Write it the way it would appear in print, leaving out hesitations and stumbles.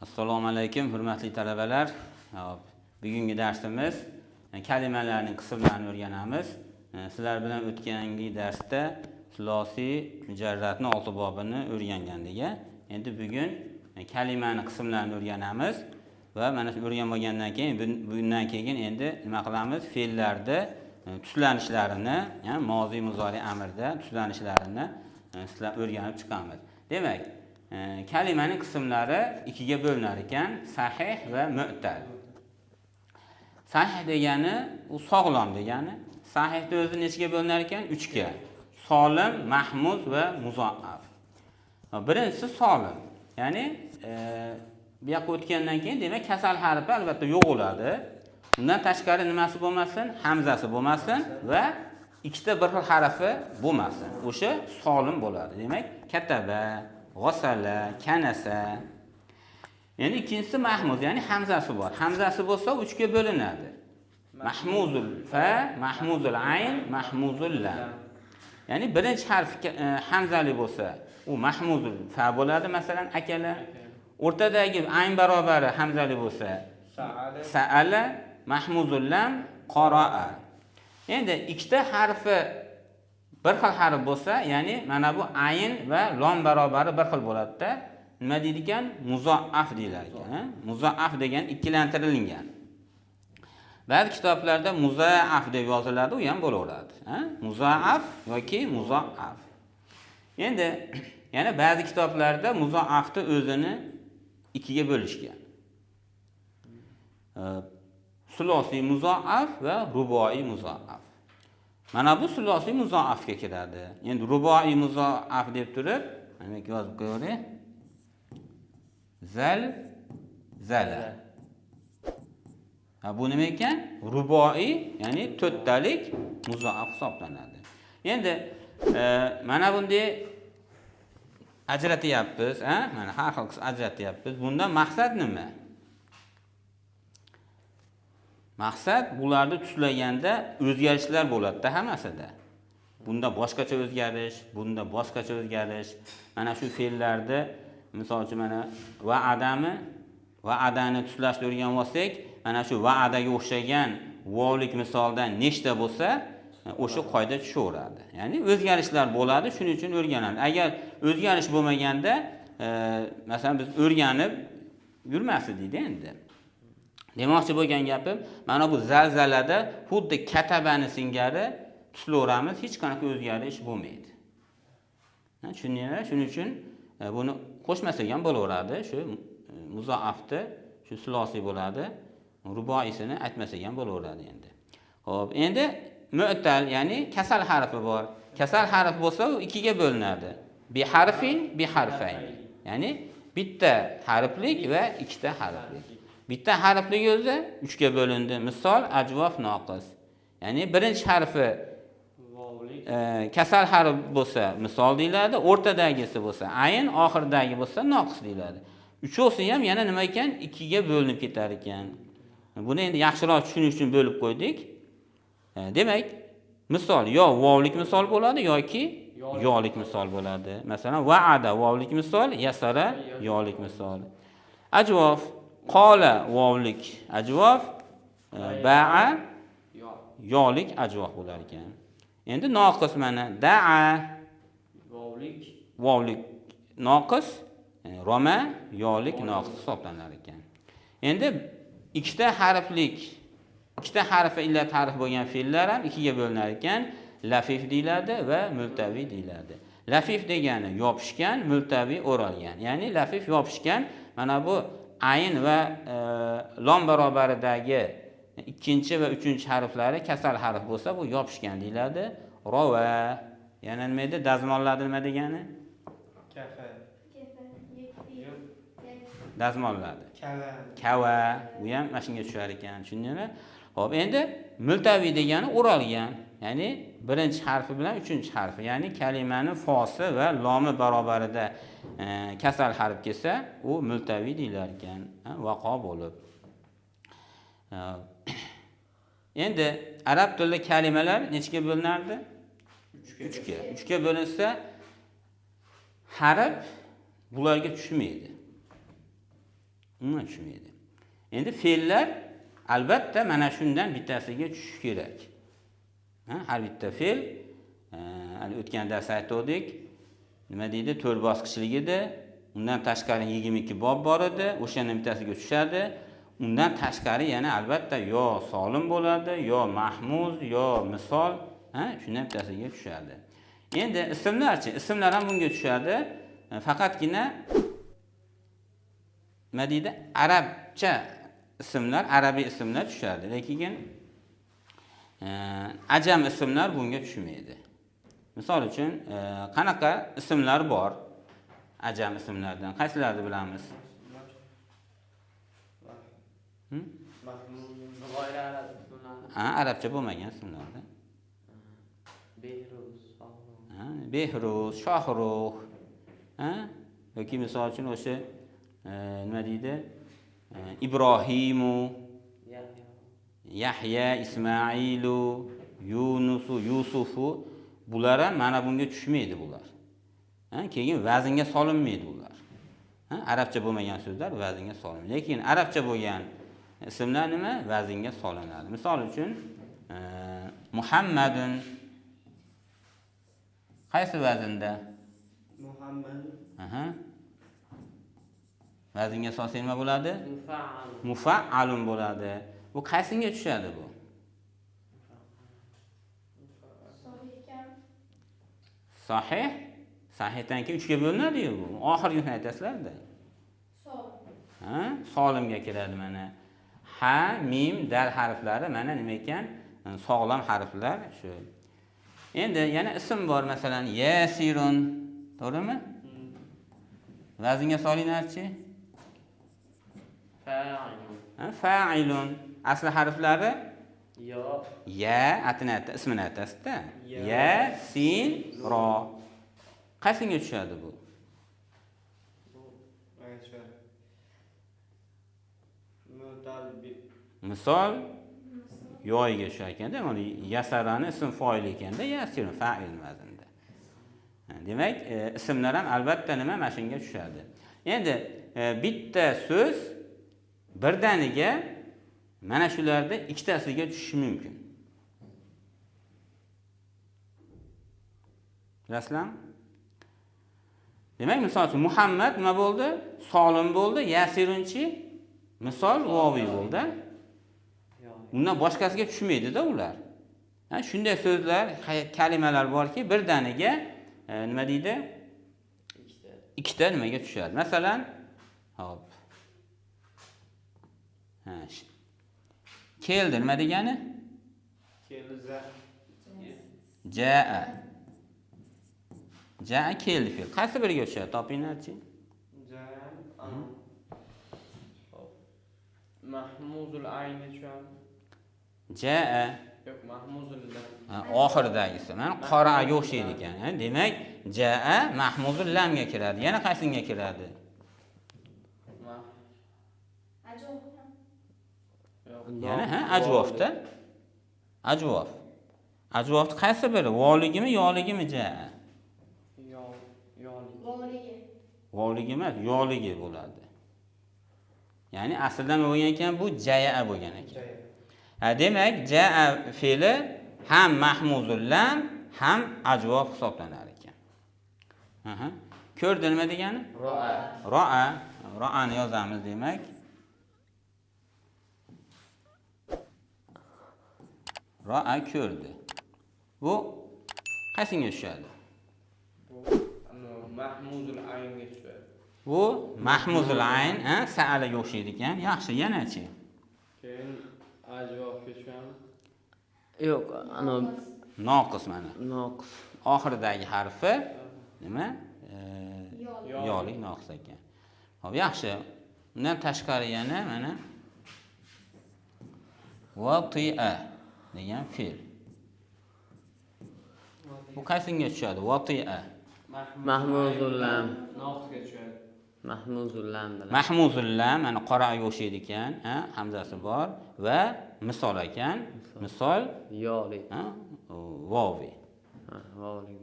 Assalomu alaykum, hurmatli talabalar. Bugungi darsimiz kalimalarning qismlarini o'rganamiz. Sizlar bilan o'tgangi darsda sulosiy mujarratning 6 bobini o'rgangandik. Endi bugun kalimani qismlarini o'rganamiz va mana shu o'rgangandan keyin bundan keyin endi nima qilamiz? Fe'llarda tuslanishlarini, mozi muzori amirda tuslanishlarini sizlar o'rganib chiqamiz. Demak, kalimaning qismlari ikkiga bo'linar ekan, sahih va mu'tal. Sahih degani u sog'lom degani. Sahihda o'zi nechaga bo'linar ekan? 3 ga. Solim, mahmuz va muzoaf. Birinchisi solim. Ya'ni bu yoqqa o'tgandan keyin demak kasal harfi albatta yo'q bo'ladi. Undan tashqari nimasi bo'lmasin? Hamzasi bo'lmasin va ikkita bir xil harfi bo'lmasin. O'sha solim bo'ladi. Demak, kataba, g'asala, kanasa. Endi ikkinchisi mahmuz, ya'ni hamzasi bor. Hamzasi bo'lsa 3 ga bo'linadi. Mahmuzul fa, mahmuzul ayn, mahmuzul lam. Ya'ni birinchi harf hamzali bo'lsa, u mahmuzul fa bo'ladi, masalan, akalar. O'rtadagi ayn barobari hamzali bo'lsa, sa'ala, mahmuzul lam, qaraa. Endi ikkita harfi bir xil harf bo'lsa, ya'ni mana bu ayn va lom barobari bir xil bo'ladi-da. Nima deydi ekan? Muzoaf deyiladi ekan. Muzoaf degan ikkilantirilgan. Ba'zi kitoblarda muzaaf deb yoziladi, u ham bo'laveradi. Muzaaf yoki muzoaf. Endi yana ba'zi kitoblarda muzoafni o'zini ikkiga bo'lishgan. Sulosiy muzoaf va ruboiy muzoaf. Mana bu sulosiy muzoafga kiradi. Endi ruboiy muzoaf deb turib, mana yozib qo'ying. Zala. Bu nima ekan? Ruboiy, ya'ni to'rttalik muzoaf hisoblanadi. Endi mana bunday ajratyapmiz, mana har xil qism ajratyapmiz. Bundan maqsad nima? Maqsad bularni tuslaganda o'zgarishlar bo'ladi-da hammasida. Bunda boshqacha o'zgarish, bunda boshqacha o'zgarish. Mana shu fe'llarda misol uchun mana va'adami, va'adani tuslashni o'rgangan bo'lsak, mana shu va'adaga o'xshagan vovlik misoldan nechta bo'lsa, o'sha qoida tushaveradi. Ya'ni o'zgarishlar bo'ladi, shuning uchun o'rganamiz. Agar o'zgarish bo'lmaganda, masalan biz o'rganib yurmasdik endi. Demoqchi bo'lgan gapim, mana bu zalzalada xuddi katabani singari tushlaveramiz, hech qanaqa o'zgarish bo'lmaydi. Tushundingizmi? Shuning uchun buni qo'shmasak ham bo'laveradi. Shu muzoafni, shu sulosiy bo'ladi. Ruboisini aytmasak ham bo'laveradi endi. Xo'p, endi mu'tal, ya'ni kasal harfi bor. Kasal harf bo'lsa, u ikkiga bo'linadi. Bi harfin, bi harfayn. Ya'ni bitta harflik va ikkita harflik. Bitta harflik o'zi 3 ga bo'lindi. Misol ajvof noqis. Ya'ni birinchi harfi kasal harf bo'lsa misol deyiladi, o'rtadagisi bo'lsa ayn, oxirdagi bo'lsa noqis deyiladi. Uchovsi ham yana nima ekan? 2 ga bo'linib ketar ekan. Buni endi yaxshiroq tushunish uchun bo'lib qo'ydik. Demak, misol yo vovlik misol bo'ladi yoki yolik misol bo'ladi. Masalan, va'ada vovlik misol, yasara yolik misol. Ajvof, qola vovlik ajvof, ba'a yolik ajvof bo'lar ekan. Endi noqis mana da'a vovlik noqis, roma yolik noqis hisoblanar ekan. Endi ikkita harflik, ikkita harfi illat harf bo'lgan fe'llar ham ikkiga bo'linar ekan. Lafif deyiladi va multavi deyiladi. Lafif degani yopishgan, multavi o'ralgan. Ya'ni lafif yopishgan, mana bu ayn va lom barobaridagi ikkinchi va uchinchi harflari kasal harf bo'lsa, bu yopishgan deyiladi. Rova, yana nima edi? Dazmolladi nima degani? Kafa. Dazmolladi. Kava, bu ham mashinaga tushar ekan, tushundingmi? Xo'p, endi multavi degani o'ralgan. Ya'ni birinchi harfi bilan uchinchi harfi, ya'ni kalimaning fosi va lomi barobarida kasal harf kelsa, u multavi deyilar ekan, vaqo bo'lib. Endi arab tilida kalimalar nechaga bo'linardi? 3 ga. 3 ga bo'linsa, harf bularga tushmaydi. umuman tushmaydi. Endi fe'llar albatta mana shundan bittasiga tushishi kerak. Har bitta fe'l o'tgan darsda aytdik. Nima deydi? 4 bosqichli edi. Undan tashqari 22 bob bor edi. O'shaning bittasiga tushadi. Undan tashqari yana albatta yo solim bo'ladi, yo mahmuz, yo misol, shundan bittasiga tushadi. Endi ismlarchi? Ismlar ham bunga tushadi. Faqatgina nima deydi? Arabcha ismlar, arabiy ismlar tushadi. Lekin ajam ismlar bunga tushmaydi. Misol uchun, qanaqa ismlar bor? Ajam ismlardan qaysilarni bilamiz? G'oyra arab ismlar. Arabcha bo'lmagan ismlarda. Behruz, Shohruz. Behruz, Shohruz. Yoki misol uchun o'sha nima deydi? Ibrohimu, Yahya, Ismoilu, Yunusu, Yusufu, bular ham mana bunga tushmaydi bular. Keyin vaznga solinmaydi ular. Arabcha bo'lmagan so'zlar vaznga solinmaydi. Lekin arabcha bo'lgan ismlar nima? Vaznga solinadi. Misol uchun Muhammadun qaysi vaznda? Muhammad. Vaznga solsa nima bo'ladi? Mufa'al. Mufa'alun bo'ladi. Bu qaysiga tushadi bu? Sahih. Sahihdan keyin 3 ga bo'linadi-ku bu. Oxirgisini aytasizlar-da. Solimga kiradi mana. Ha, mim, dal harflari mana nima ekan? Sog'lom harflar shu. Endi yana ism bor, masalan, Yasirun. To'g'rimi? Vaznga solinglarchi? Fa'ilun. Fa'ilun. Asli harflari Yo. ya, atini ismini aytasizda. Ya, sin, ro. Qaysiga tushadi bu? Misol yo'yiga tushar ekanda, mana yasarani ism foil ekanda, yasirun fa'il vaznida. Demak, ismlar ham albatta nima mashinaga tushadi. Endi bitta so'z birdaniga mana shularda ikkitasiga tushishi mumkin. Bilasizlarmi? Demak, misol uchun Muhammad nima bo'ldi? Solim bo'ldi, Yasirunchi misol voviy bo'ldi. Undan boshqasiga tushmaydi-da ular. Shunday so'zlar, kalimalar borki, birdaniga nima deydi? Ikkita nimaga tushadi. Masalan, hop. Keldi nima degani? Keldi. Jaa. Jaa keldi fe'l. Qaysi biriga tushadi? Topinglarchi. Jaa. Mahmuzul ayni tushadi. Jaa. Yo'q, mahmuzul lam. Oxiridagisi. Mana qoraga o'xshaydi ekan. Demak, jaa mahmuzul lamga kiradi. Yana qaysiga kiradi? Yana ajvofda. Ajvof. Ajvofda qaysi biri? Voligimi, yoligimi jaa? Vogligi emas, yo'ligi bo'ladi. Ya'ni aslida nima bo'lgan ekan? Bu jaa bo'lgan ekan. Demak, jaa fe'li ham mahmuzul lam, ham ajvof hisoblanar ekan. Ko'rdi nima degani? Ro'a. Ro'a. Ro'ani yozamiz demak. Ro'a ko'rdi. Bu qaysiga tushadi? Mahmuzul aynga tushadi. Bu mahmuzul ayn, sa'alaga o'xshaydi ekan. Yaxshi, yana-chi? Keyin ajvofga tushadi. Yo'q, Noqis mana. noqis. Oxiridagi harfi nima? Yo'lik noqis ekan. Xo'p, yaxshi. Undan tashqari yana mana wati'a degan fe'l. Bu qaysiga tushadi? Wati'a. Mahmuzul lam. Noqisga tushadi. Mahmuzul lam bilan. Mahmuzul lam, mana qoraga o'xshaydi ekan, hamzasi bor va misol ekan. Misol Yo'li. vovi. Vo'li.